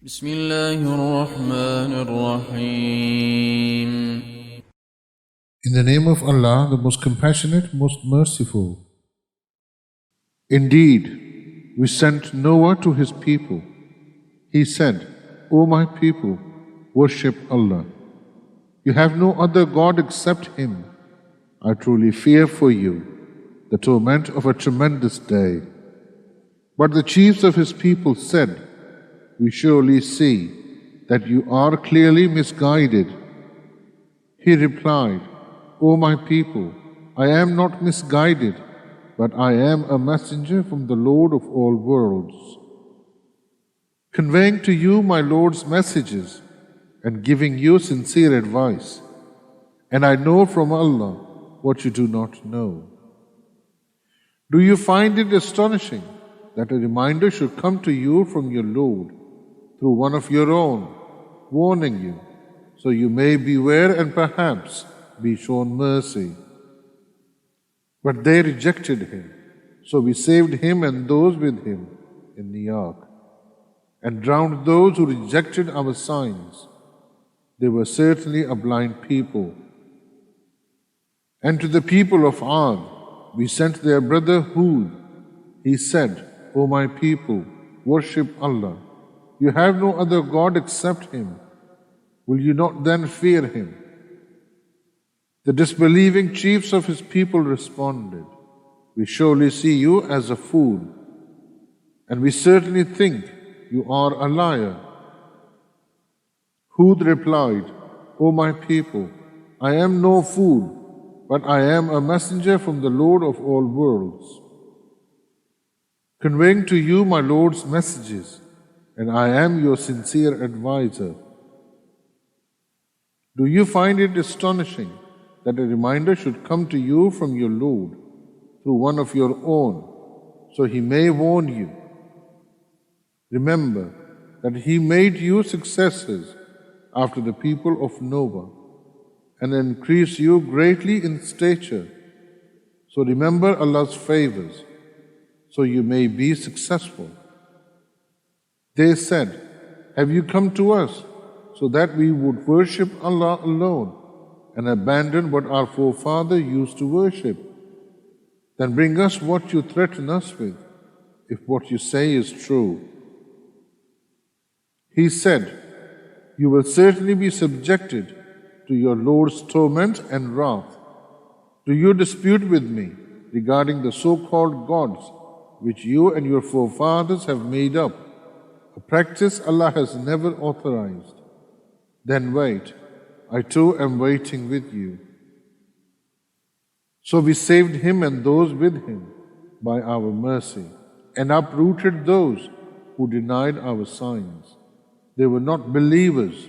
بسم الله الرحمن الرحيم. In the name of Allah, the most compassionate, most merciful. Indeed, we sent Noah to his people. He said, O my people, worship Allah. You have no other God except Him. I truly fear for you the torment of a tremendous day. But the chiefs of his people said, We surely see that you are clearly misguided. He replied, O my people, I am not misguided, but I am a messenger from the Lord of all worlds, conveying to you my Lord's messages and giving you sincere advice. And I know from Allah what you do not know. Do you find it astonishing that a reminder should come to you from your Lord through one of your own, warning you, so you may beware and perhaps be shown mercy? But they rejected him, so we saved him and those with him in the ark, and drowned those who rejected our signs. They were certainly a blind people. And to the people of Raad, we sent their brother Hud. He said, O my people, worship Allah. You have no other God except Him. Will you not then fear Him? The disbelieving chiefs of his people responded, We surely see you as a fool, and we certainly think you are a liar. Hud replied, O my people, I am no fool, but I am a messenger from the Lord of all worlds, conveying to you my Lord's messages, and I am your sincere advisor. Do you find it astonishing that a reminder should come to you from your Lord through one of your own, so He may warn you? Remember that He made you successors after the people of Noah, and increased you greatly in stature. So remember Allah's favors, so you may be successful. They said, Have you come to us so that we would worship Allah alone and abandon what our forefathers used to worship? Then bring us what you threaten us with, if what you say is true. He said, You will certainly be subjected to your Lord's torment and wrath. Do you dispute with me regarding the so-called gods which you and your forefathers have made up, a practice Allah has never authorized? Then wait, I too am waiting with you. So we saved him and those with him by our mercy, and uprooted those who denied our signs. They were not believers.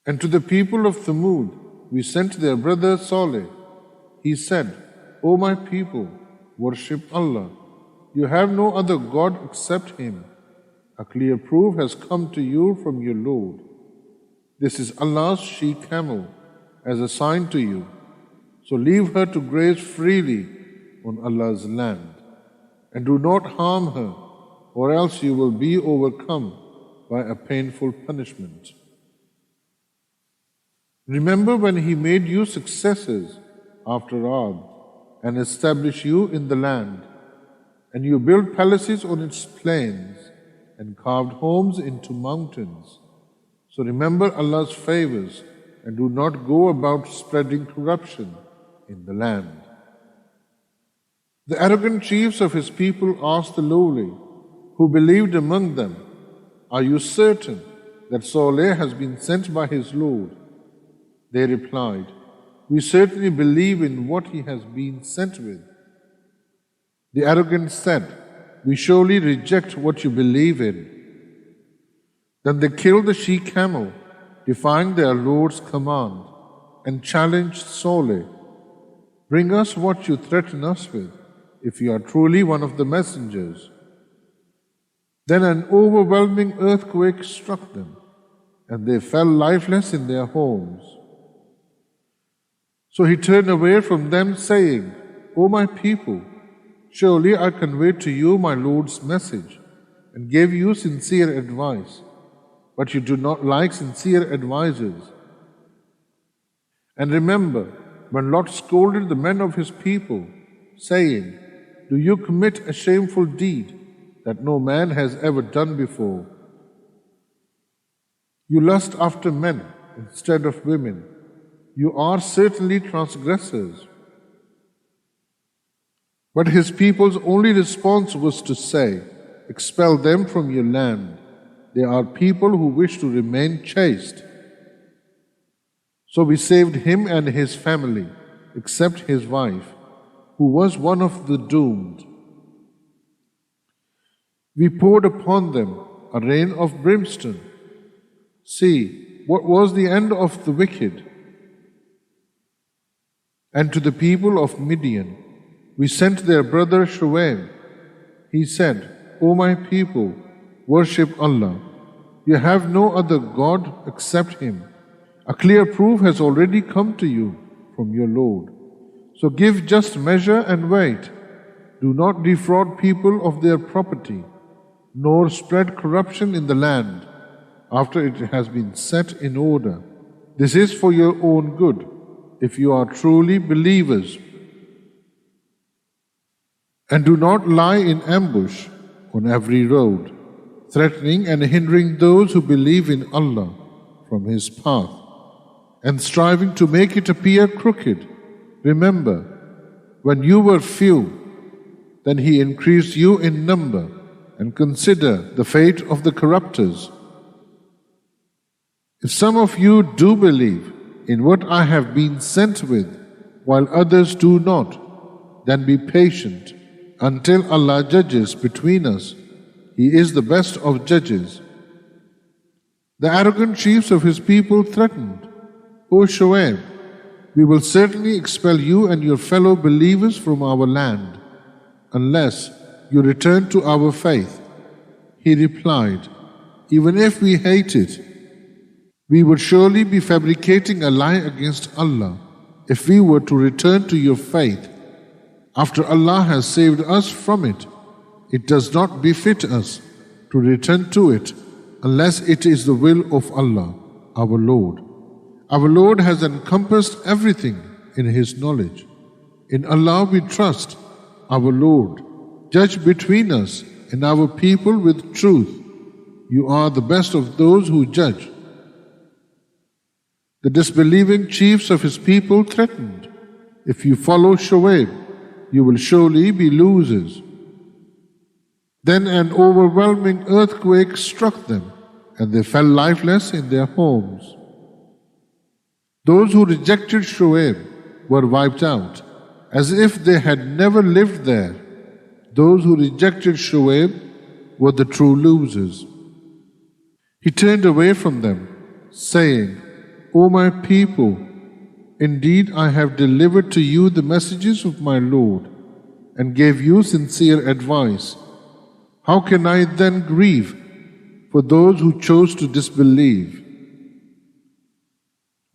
And to the people of Thamud, we sent their brother Saleh. He said, O my people, worship Allah. You have no other God except Him. A clear proof has come to you from your Lord. This is Allah's she-camel as a sign to you. So leave her to graze freely on Allah's land, and do not harm her, or else you will be overcome by a painful punishment. Remember when He made you successors after Raad and established you in the land, and you built palaces on its plains and carved homes into mountains. So remember Allah's favors and do not go about spreading corruption in the land. The arrogant chiefs of his people asked the lowly, who believed among them, Are you certain that Saleh has been sent by his Lord? They replied, We certainly believe in what he has been sent with. The arrogant said, We surely reject what you believe in. Then they killed the she-camel, defying their Lord's command, and challenged Saleh, Bring us what you threaten us with, if you are truly one of the messengers. Then an overwhelming earthquake struck them, and they fell lifeless in their homes. So he turned away from them, saying, O my people, surely I conveyed to you my Lord's message, and gave you sincere advice, but you do not like sincere advisers. And remember, when Lot scolded the men of his people, saying, "Do you commit a shameful deed that no man has ever done before? You lust after men instead of women. You are certainly transgressors." But his people's only response was to say, "Expel them from your land. They are people who wish to remain chaste." So we saved him and his family, except his wife, who was one of the doomed. We poured upon them a rain of brimstone. See, what was the end of the wicked? And to the people of Midian, we sent their brother Shaykh. He said, "O my people, worship Allah. You have no other God except Him. A clear proof has already come to you from your Lord. So give just measure and wait. Do not defraud people of their property, nor spread corruption in the land after it has been set in order. This is for your own good, if you are truly believers. And do not lie in ambush on every road, threatening and hindering those who believe in Allah from His path, and striving to make it appear crooked. Remember, when you were few, then He increased you in number, and consider the fate of the corruptors. If some of you do believe in what I have been sent with, while others do not, then be patient until Allah judges between us. He is the best of judges." The arrogant chiefs of his people threatened, "O Shaykh, we will certainly expel you and your fellow believers from our land, unless you return to our faith." He replied, "Even if we hate it, we would surely be fabricating a lie against Allah if we were to return to your faith. After Allah has saved us from it, it does not befit us to return to it unless it is the will of Allah, our Lord. Our Lord has encompassed everything in His knowledge. In Allah we trust, our Lord. Judge between us and our people with truth. You are the best of those who judge." The disbelieving chiefs of his people threatened, "If you follow Shaykh, you will surely be losers." Then an overwhelming earthquake struck them, and they fell lifeless in their homes. Those who rejected Shaykh were wiped out, as if they had never lived there. Those who rejected Shaykh were the true losers. He turned away from them, saying, "O my people, indeed I have delivered to you the messages of my Lord and gave you sincere advice. How can I then grieve for those who chose to disbelieve?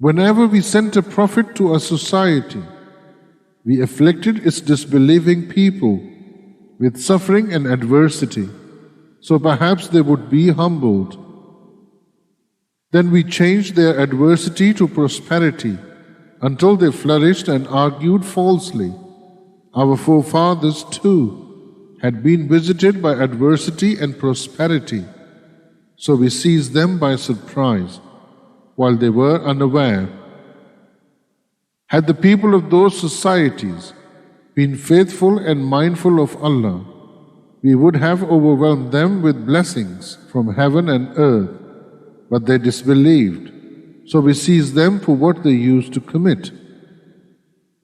Whenever we sent a prophet to a society, we afflicted its disbelieving people with suffering and adversity, so perhaps they would be humbled. Then we changed their adversity to prosperity until they flourished and argued falsely. Our forefathers too had been visited by adversity and prosperity, so we seized them by surprise while they were unaware. Had the people of those societies been faithful and mindful of Allah, we would have overwhelmed them with blessings from heaven and earth. But they disbelieved, so we seized them for what they used to commit.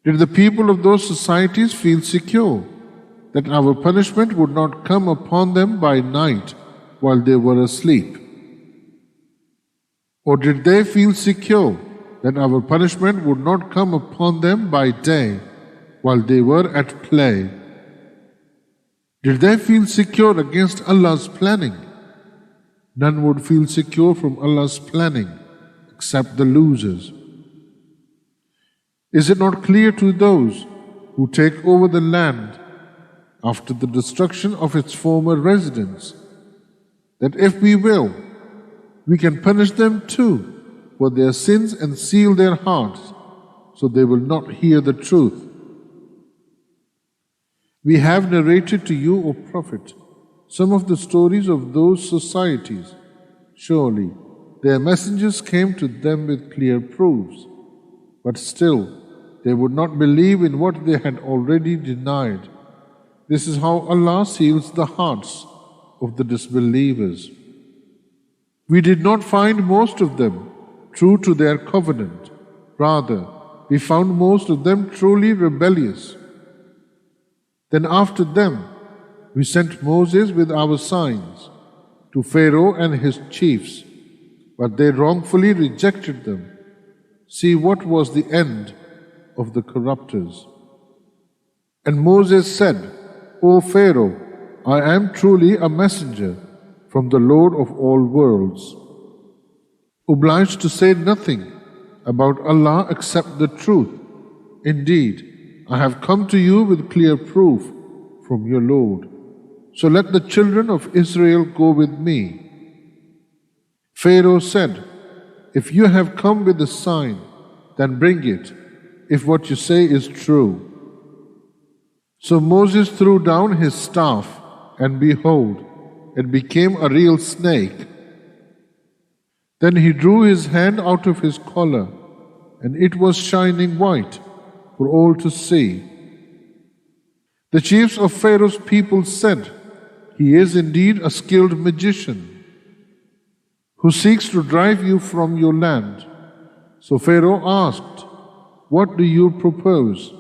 Did the people of those societies feel secure that our punishment would not come upon them by night while they were asleep? Or did they feel secure that our punishment would not come upon them by day while they were at play? Did they feel secure against Allah's planning? None would feel secure from Allah's planning except the losers. Is it not clear to those who take over the land after the destruction of its former residents that if we will, we can punish them too for their sins and seal their hearts, so they will not hear the truth. We have narrated to you, O Prophet, some of the stories of those societies. Surely, their messengers came to them with clear proofs, but still they would not believe in what they had already denied. This is how Allah seals the hearts of the disbelievers. We did not find most of them true to their covenant. Rather, we found most of them truly rebellious. Then after them, we sent Moses with our signs to Pharaoh and his chiefs, but they wrongfully rejected them. See what was the end of the corruptors. And Moses said, O Pharaoh, I am truly a messenger from the Lord of all worlds, obliged to say nothing about Allah except the truth. Indeed, I have come to you with clear proof from your Lord. So let the children of Israel go with me. Pharaoh said, If you have come with a sign, then bring it, if what you say is true. So Moses threw down his staff, and behold, it became a real snake. Then he drew his hand out of his collar, and it was shining white for all to see. The chiefs of Pharaoh's people said, He is indeed a skilled magician who seeks to drive you from your land. So Pharaoh asked, What do you propose?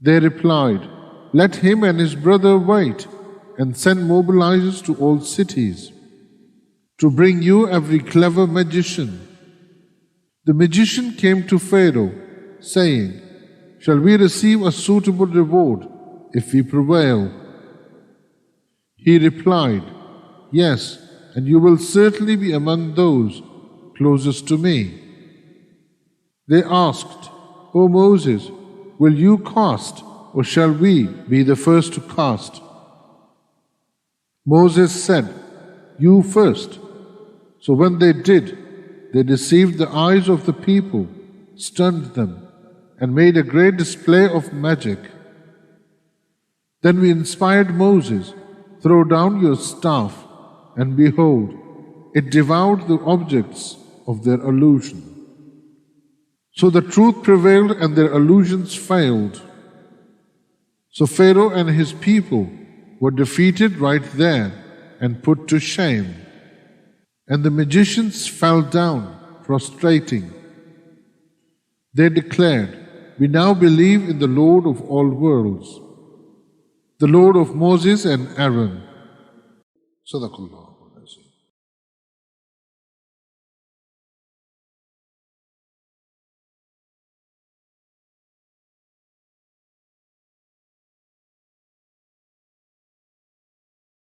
They replied, Let him and his brother wait and send mobilizers to all cities to bring you every clever magician. The magician came to Pharaoh, saying, Shall we receive a suitable reward if we prevail? He replied, Yes, and you will certainly be among those closest to me. They asked, O Moses, will you cast, or shall we be the first to cast? Moses said, You first. So when they did, they deceived the eyes of the people, stunned them, and made a great display of magic. Then we inspired Moses, Throw down your staff, and behold, it devoured the objects of their illusion. So the truth prevailed and their illusions failed. So Pharaoh and his people were defeated right there and put to shame. And the magicians fell down, prostrating. They declared, We now believe in the Lord of all worlds, the Lord of Moses and Aaron. Sadaqallah.